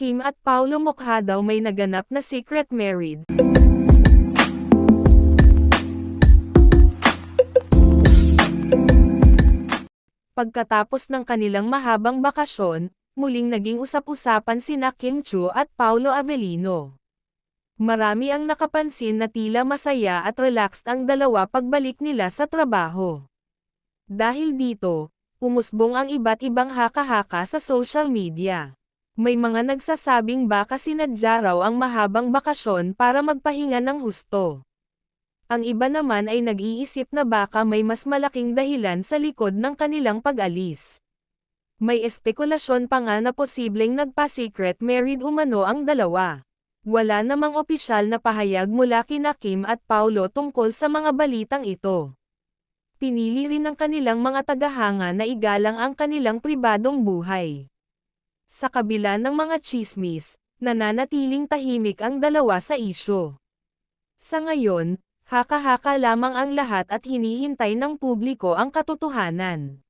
Kim at Paulo mukha daw may naganap na secret married. Pagkatapos ng kanilang mahabang bakasyon, muling naging usap-usapan sina Kim Chiu at Paulo Avellino. Marami ang nakapansin na tila masaya at relaxed ang dalawa pagbalik nila sa trabaho. Dahil dito, umusbong ang iba't ibang haka-haka sa social media. May mga nagsasabing baka sinadya raw ang mahabang bakasyon para magpahinga ng husto. Ang iba naman ay nag-iisip na baka may mas malaking dahilan sa likod ng kanilang pag-alis. May espekulasyon pa nga na posibleng nagpa-secret married umano ang dalawa. Wala namang opisyal na pahayag mula kina Kim at Paulo tungkol sa mga balitang ito. Pinili rin ng kanilang mga tagahanga na igalang ang kanilang pribadong buhay. Sa kabila ng mga tsismis, nananatiling tahimik ang dalawa sa isyu. Sa ngayon, haka-haka lamang ang lahat at hinihintay ng publiko ang katotohanan.